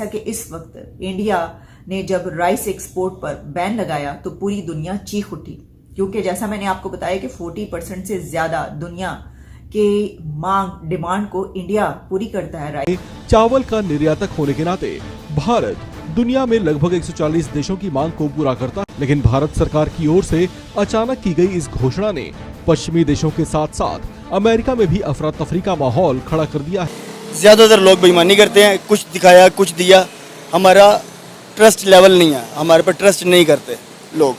जैसा कि इस वक्त इंडिया ने जब राइस एक्सपोर्ट पर बैन लगाया तो पूरी दुनिया चीख उठी, क्योंकि जैसा मैंने आपको बताया कि 40% से ज्यादा दुनिया के डिमांड को इंडिया पूरी करता है। राइस चावल का निर्यातक होने के नाते भारत दुनिया में लगभग 140 देशों की मांग को पूरा करता है, लेकिन भारत सरकार की ओर से अचानक की गई इस घोषणा ने पश्चिमी देशों के साथ साथ अमेरिका में भी अफरा तफरी का माहौल खड़ा कर दिया है। ज्यादातर लोग बेईमानी करते हैं, कुछ दिखाया कुछ दिया, हमारा ट्रस्ट लेवल नहीं है, हमारे पर ट्रस्ट नहीं करते लोग।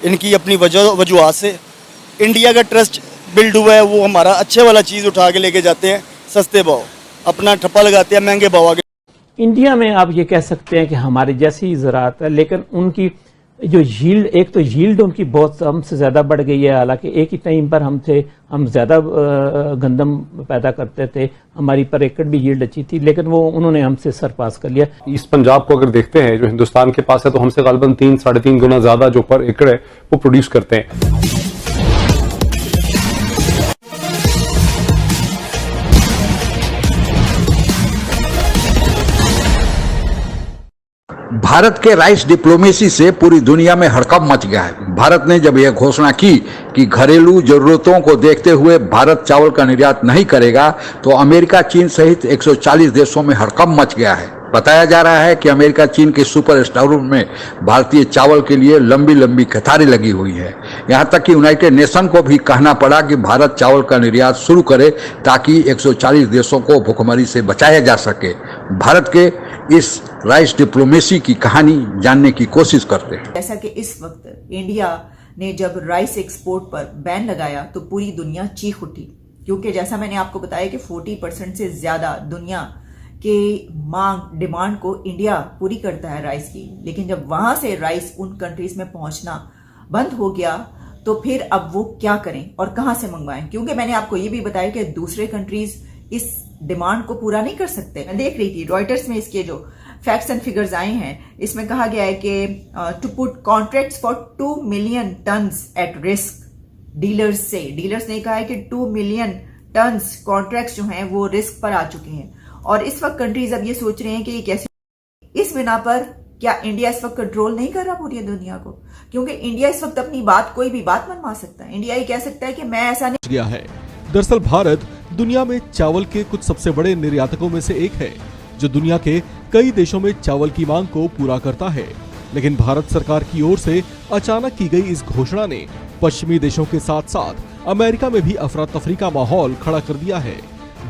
इनकी अपनी वजूहत से इंडिया का ट्रस्ट बिल्ड हुआ है, वो हमारा अच्छे वाला चीज़ उठा के लेके जाते हैं सस्ते भाव, अपना ठप्पा लगाते हैं महंगे भाव आगे। इंडिया में आप ये कह सकते हैं कि हमारे जैसी ज़राअत है, लेकिन उनकी जो यील्ड, एक तो यील्ड उनकी बहुत हमसे ज़्यादा बढ़ गई है। हालांकि एक ही टाइम पर हम ज़्यादा गंदम पैदा करते थे, हमारी पर एकड़ भी यील्ड अच्छी थी, लेकिन वो उन्होंने हमसे सरपास कर लिया। इस पंजाब को अगर देखते हैं जो हिंदुस्तान के पास है, तो हमसे गालिबन 3-3.5 गुना ज़्यादा जो पर एकड़ है वो प्रोड्यूस करते हैं। भारत के राइस डिप्लोमेसी से पूरी दुनिया में हड़कंप मच गया है। भारत ने जब यह घोषणा की कि घरेलू जरूरतों को देखते हुए भारत चावल का निर्यात नहीं करेगा, तो अमेरिका, चीन सहित 140 देशों में हड़कंप मच गया है। बताया जा रहा है कि अमेरिका, चीन के सुपर स्टोरों में भारतीय चावल के लिए लंबी लंबी कतारें लगी हुई है। यहां तक कि यूनाइटेड नेशन को भी कहना पड़ा कि भारत चावल का निर्यात शुरू करे, ताकि 140 देशों को भुखमरी से बचाया जा सके। भारत के इस राइस डिप्लोमेसी की कहानी जानने की कोशिश करते हैं। जैसा कि इस वक्त इंडिया ने जब राइस एक्सपोर्ट पर बैन लगाया तो पूरी दुनिया चीख उठी, क्योंकि जैसा मैंने आपको बताया कि 40% से ज्यादा दुनिया के डिमांड को इंडिया पूरी करता है राइस की। लेकिन जब वहां से राइस उन कंट्रीज में पहुंचना बंद हो गया तो फिर अब वो क्या करें और कहां से मंगवाएं, क्योंकि मैंने आपको ये भी बताया कि दूसरे कंट्रीज इस डिमांड को पूरा नहीं कर सकते। मैं देख रही थी रॉयटर्स में इसके जो फैक्ट्स एंड फिगर्स आए हैं, इसमें कहा गया है कि to put contracts for 2 million tons at risk. Dealers ने कहा है कि 2 मिलियन टन्स कॉन्ट्रैक्ट्स जो हैं वो रिस्क पर आ चुके हैं। और इस वक्त कंट्रीज अब ये सोच रहे हैं कि ये कैसे, इस बिना पर क्या इंडिया इस वक्त कंट्रोल नहीं कर रहा पूरी दुनिया को, क्योंकि इंडिया इस वक्त अपनी बात, कोई भी बात मनवा सकता है। इंडिया ये कह सकता है कि मैं ऐसा नहीं किया है। दरअसल भारत दुनिया में चावल के कुछ सबसे बड़े निर्यातकों में से एक है, जो दुनिया के कई देशों में चावल की मांग को पूरा करता है। लेकिन भारत सरकार की ओर से अचानक की गई इस घोषणा ने पश्चिमी देशों के साथ साथ अमेरिका में भी अफरा तफरी का माहौल खड़ा कर दिया है।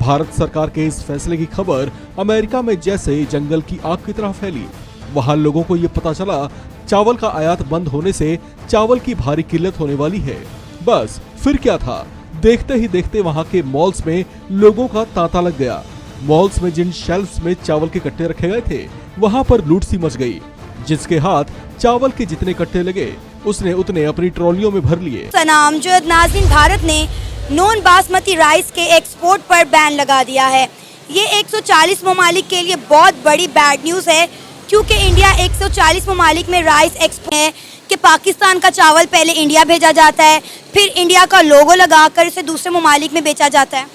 भारत सरकार के इस फैसले की खबर अमेरिका में जैसे जंगल की आग की तरह फैली। वहां लोगों को ये पता चला चावल का आयात बंद होने से चावल की भारी किल्लत होने वाली है। बस फिर क्या था, देखते ही देखते वहां के मॉल्स में लोगों का तांता लग गया। मॉल्स में जिन शेल्फ्स में चावल के कट्टे रखे गए थे, वहां पर लूट सी मच गई। जिसके हाथ चावल के जितने कट्टे लगे, उसने उतने अपनी ट्रॉलियों में भर लिए। सलाम जो नाज़रीन, भारत ने नॉन बासमती राइस के एक्सपोर्ट पर बैन लगा दिया है। ये 140 ममालिक के लिए बहुत बड़ी बैड न्यूज़ है, क्योंकि इंडिया 140 ममालिक में राइस एक्सपोर्ट है कि पाकिस्तान का चावल पहले इंडिया भेजा जाता है, फिर इंडिया का लोगो लगाकर इसे दूसरे ममालिक में बेचा जाता है।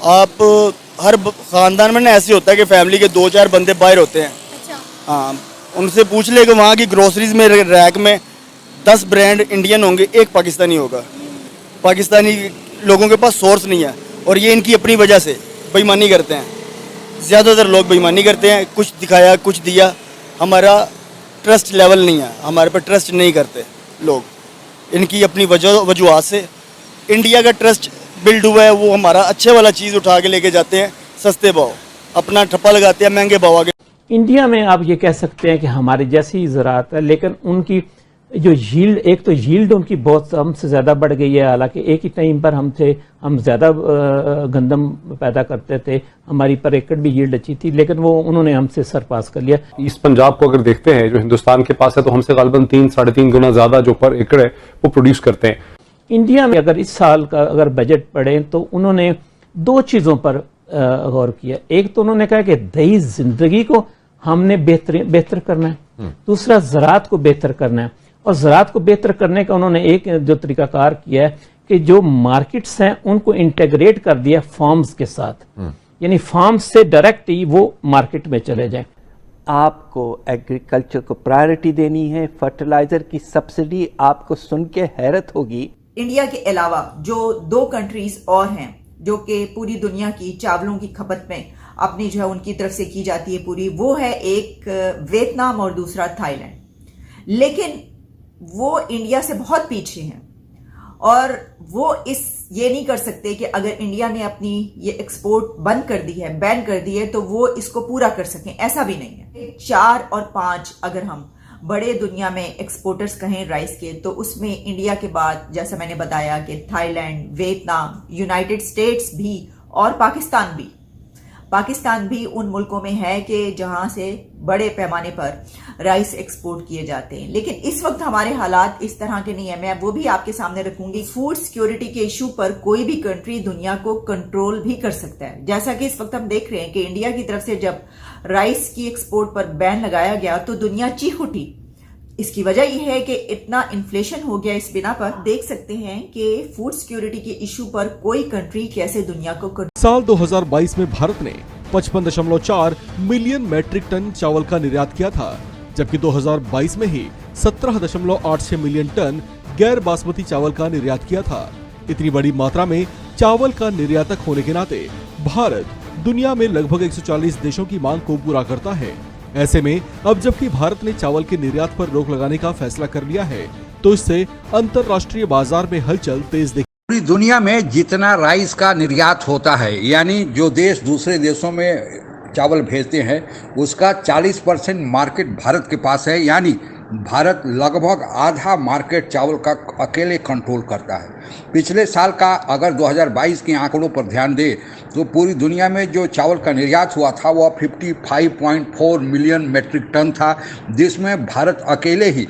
आप हर ख़ानदान में ना ऐसे होता है कि फैमिली के 2-4 बंदे बाहर होते हैं। अच्छा। हाँ, उनसे पूछ ले कि वहाँ की ग्रोसरीज में रैक में 10 ब्रांड इंडियन होंगे, एक पाकिस्तानी होगा। पाकिस्तानी लोगों के पास सोर्स नहीं है, और ये इनकी अपनी वजह से बेईमानी करते हैं। ज़्यादातर लोग बेईमानी करते हैं, कुछ दिखाया कुछ दिया, हमारा ट्रस्ट लेवल नहीं है, हमारे पर ट्रस्ट नहीं करते लोग। इनकी अपनी वजूहत से इंडिया का ट्रस्ट बिल्ड हुआ है, वो हमारा अच्छे वाला चीज़ उठा के लेके जाते हैं सस्ते भाव, अपना ठप्पा लगाते हैं महंगे भाव आगे। इंडिया में आप ये कह सकते हैं कि हमारे जैसी ज़राअत है, लेकिन उनकी जो यील्ड, एक तो यील्ड उनकी बहुत हमसे ज़्यादा बढ़ गई है। हालांकि एक ही टाइम पर हम ज़्यादा गंदम पैदा करते थे, हमारी पर एकड़ भी यील्ड अच्छी थी, लेकिन वो उन्होंने हमसे सरपास कर लिया। इस पंजाब को अगर देखते हैं जो हिंदुस्तान के पास है, तो हमसे गालिबन 3-3.5 गुना ज़्यादा जो पर एकड़ है वो प्रोड्यूस करते हैं। इंडिया में अगर इस साल का अगर बजट पढ़े तो उन्होंने 2 चीज़ों पर गौर किया। एक तो उन्होंने कहा कि दही जिंदगी को हमने बेहतर करना है, दूसरा ज़राअत को बेहतर करना है। और ज़राअत को बेहतर करने का उन्होंने एक जो तरीकाकार किया है कि जो मार्केट्स हैं उनको इंटेग्रेट कर दिया फार्म्स के साथ, यानी फार्म्स से डायरेक्ट ही वो मार्केट में चले जाए। आपको एग्रीकल्चर को प्रायोरिटी देनी है, फर्टिलाइज़र की सब्सिडी आपको सुन के हैरत होगी। इंडिया के अलावा जो 2 कंट्रीज और हैं जो कि पूरी दुनिया की चावलों की खपत में अपनी जो है उनकी तरफ से की जाती है पूरी, वो है एक वियतनाम और दूसरा थाईलैंड। लेकिन वो इंडिया से बहुत पीछे हैं और वो ये नहीं कर सकते कि अगर इंडिया ने अपनी ये एक्सपोर्ट बंद कर दी है, बैन कर दी है, तो वो इसको पूरा कर सकें, ऐसा भी नहीं है। 4 और 5 अगर हम बड़े दुनिया में एक्सपोर्टर्स कहें राइस के, तो उसमें इंडिया के बाद जैसा मैंने बताया कि थाईलैंड, वियतनाम, यूनाइटेड स्टेट्स भी और पाकिस्तान भी उन मुल्कों में है कि जहां से बड़े पैमाने पर राइस एक्सपोर्ट किए जाते हैं। लेकिन इस वक्त हमारे हालात इस तरह के नहीं है। मैं वो भी आपके सामने रखूंगी। फूड सिक्योरिटी के इशू पर कोई भी कंट्री दुनिया को कंट्रोल भी कर सकता है, जैसा कि इस वक्त हम देख रहे हैं कि इंडिया की तरफ से जब राइस की एक्सपोर्ट पर बैन लगाया गया तो दुनिया चीख उठी। इसकी वजह यह है कि इतना इन्फ्लेशन हो गया। इस बिना पर देख सकते हैं कि फूड सिक्योरिटी के इशू पर कोई कंट्री कैसे दुनिया को साल 2022 में भारत ने 55.4 मिलियन मैट्रिक टन चावल का निर्यात किया था, जबकि 2022 में ही 17.86 मिलियन टन गैर बासमती चावल का निर्यात किया था। इतनी बड़ी मात्रा में चावल का निर्यातक होने के नाते भारत दुनिया में लगभग 140 देशों की मांग को पूरा करता है। ऐसे में अब जबकि भारत ने चावल के निर्यात पर रोक लगाने का फैसला कर लिया है, तो इससे अंतर्राष्ट्रीय बाजार में हलचल तेज दिखी। पूरी दुनिया में जितना राइस का निर्यात होता है, यानी जो देश दूसरे देशों में चावल भेजते हैं, उसका 40% मार्केट भारत के पास है। यानी भारत लगभग आधा मार्केट चावल का अकेले कंट्रोल करता है। पिछले साल का अगर 2022 के आंकड़ों पर ध्यान दें तो पूरी दुनिया में जो चावल का निर्यात हुआ था वह 55.4 मिलियन मैट्रिक टन था, जिसमें भारत अकेले ही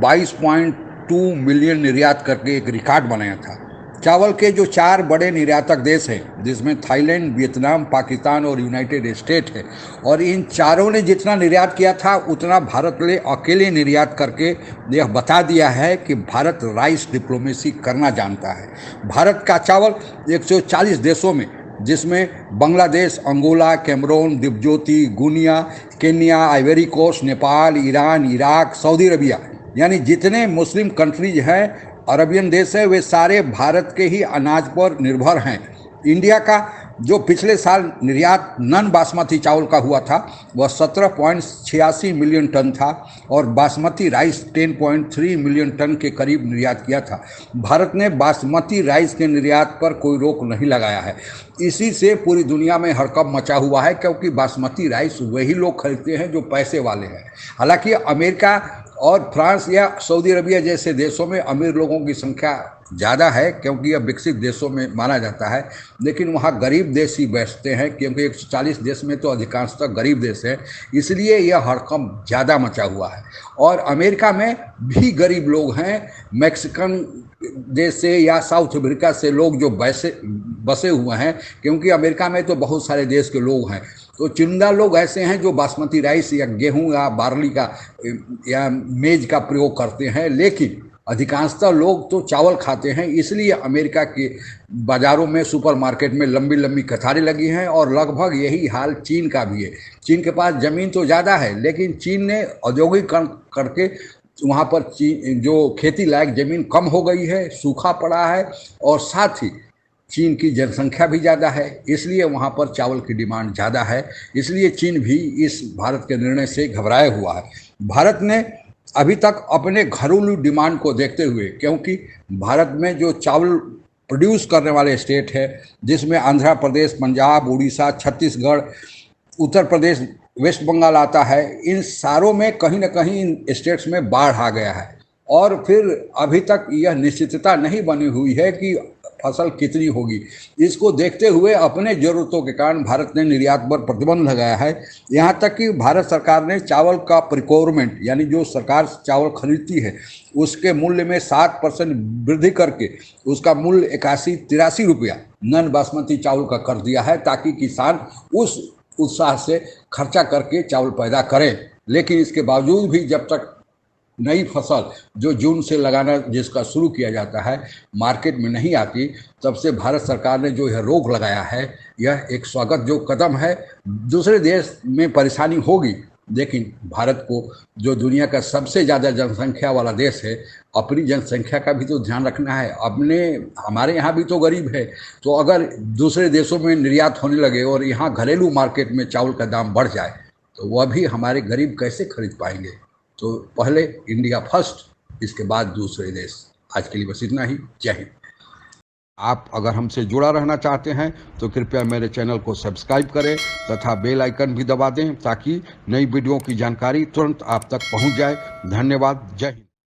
22.2 मिलियन निर्यात करके एक रिकॉर्ड बनाया था। चावल के जो 4 बड़े निर्यातक देश हैं, जिसमें थाईलैंड, वियतनाम, पाकिस्तान और यूनाइटेड स्टेट है, और इन चारों ने जितना निर्यात किया था उतना भारत ने अकेले निर्यात करके यह बता दिया है कि भारत राइस डिप्लोमेसी करना जानता है। भारत का चावल 140 देशों में, जिसमें बांग्लादेश, अंगोला, कैमरून, दिवज्योति, Guinea, Kenya, Ivory Coast, Nepal, Iran, Iraq, Saudi Arabia, यानी जितने मुस्लिम कंट्रीज हैं, अरबियन देश है, वे सारे भारत के ही अनाज पर निर्भर हैं। इंडिया का जो पिछले साल निर्यात नॉन बासमती चावल का हुआ था वह 17.86 मिलियन टन था और बासमती राइस 10.3 मिलियन टन के करीब निर्यात किया था। भारत ने बासमती राइस के निर्यात पर कोई रोक नहीं लगाया है। इसी से पूरी दुनिया में हड़कंप मचा हुआ है, क्योंकि बासमती राइस वही लोग खरीदते हैं जो पैसे वाले हैं। हालांकि अमेरिका और फ्रांस या सऊदी अरबिया जैसे देशों में अमीर लोगों की संख्या ज़्यादा है, क्योंकि यह विकसित देशों में माना जाता है, लेकिन वहाँ गरीब देश ही बैठते हैं, क्योंकि 140 देश में तो अधिकांशतः गरीब देश है, इसलिए यह हड़कंप ज़्यादा मचा हुआ है। और अमेरिका में भी गरीब लोग हैं, मैक्सिकन देश से या साउथ अफ्रीका से लोग जो बसे हुए हैं, क्योंकि अमेरिका में तो बहुत सारे देश के लोग हैं। तो चुनिंदा लोग ऐसे हैं जो बासमती राइस या गेहूं या बार्ली का या मेज का प्रयोग करते हैं, लेकिन अधिकांशतः लोग तो चावल खाते हैं। इसलिए अमेरिका के बाज़ारों में, सुपरमार्केट में लंबी लंबी कतारें लगी हैं, और लगभग यही हाल चीन का भी है। चीन के पास ज़मीन तो ज़्यादा है, लेकिन चीन ने औद्योगिकरण करके वहाँ पर जो खेती लायक ज़मीन कम हो गई है, सूखा पड़ा है, और साथ ही चीन की जनसंख्या भी ज़्यादा है, इसलिए वहाँ पर चावल की डिमांड ज़्यादा है। इसलिए चीन भी इस भारत के निर्णय से घबराया हुआ है। भारत ने अभी तक अपने घरेलू डिमांड को देखते हुए, क्योंकि भारत में जो चावल प्रोड्यूस करने वाले स्टेट है, जिसमें आंध्र प्रदेश, पंजाब, उड़ीसा, छत्तीसगढ़, उत्तर प्रदेश, वेस्ट बंगाल आता है, इन सारों में कहीं ना कहीं इन स्टेट्स में बाढ़ आ गया है, और फिर अभी तक यह निश्चितता नहीं बनी हुई है कि फसल कितनी होगी। इसको देखते हुए अपने ज़रूरतों के कारण भारत ने निर्यात पर प्रतिबंध लगाया है। यहाँ तक कि भारत सरकार ने चावल का प्रिक्योरमेंट, यानी जो सरकार चावल खरीदती है, उसके मूल्य में 7% वृद्धि करके उसका मूल्य 81-83 रुपया नॉन बासमती चावल का कर दिया है, ताकि किसान उस उत्साह से खर्चा करके चावल पैदा करें। लेकिन इसके बावजूद भी जब तक नई फसल जो जून से लगाना जिसका शुरू किया जाता है मार्केट में नहीं आती, तब से भारत सरकार ने जो यह रोक लगाया है, यह एक स्वागत जो कदम है। दूसरे देश में परेशानी होगी लेकिन भारत को, जो दुनिया का सबसे ज़्यादा जनसंख्या वाला देश है, अपनी जनसंख्या का भी तो ध्यान रखना है। हमारे यहाँ भी तो गरीब है, तो अगर दूसरे देशों में निर्यात होने लगे और यहाँ घरेलू मार्केट में चावल का दाम बढ़ जाए तो वह भी हमारे गरीब कैसे खरीद पाएंगे। तो पहले इंडिया फर्स्ट, इसके बाद दूसरे देश। आज के लिए बस इतना ही। जय हिंद। आप अगर हमसे जुड़ा रहना चाहते हैं तो कृपया मेरे चैनल को सब्सक्राइब करें तथा बेल आइकन भी दबा दें ताकि नई वीडियो की जानकारी तुरंत आप तक पहुंच जाए। धन्यवाद। जय हिंद।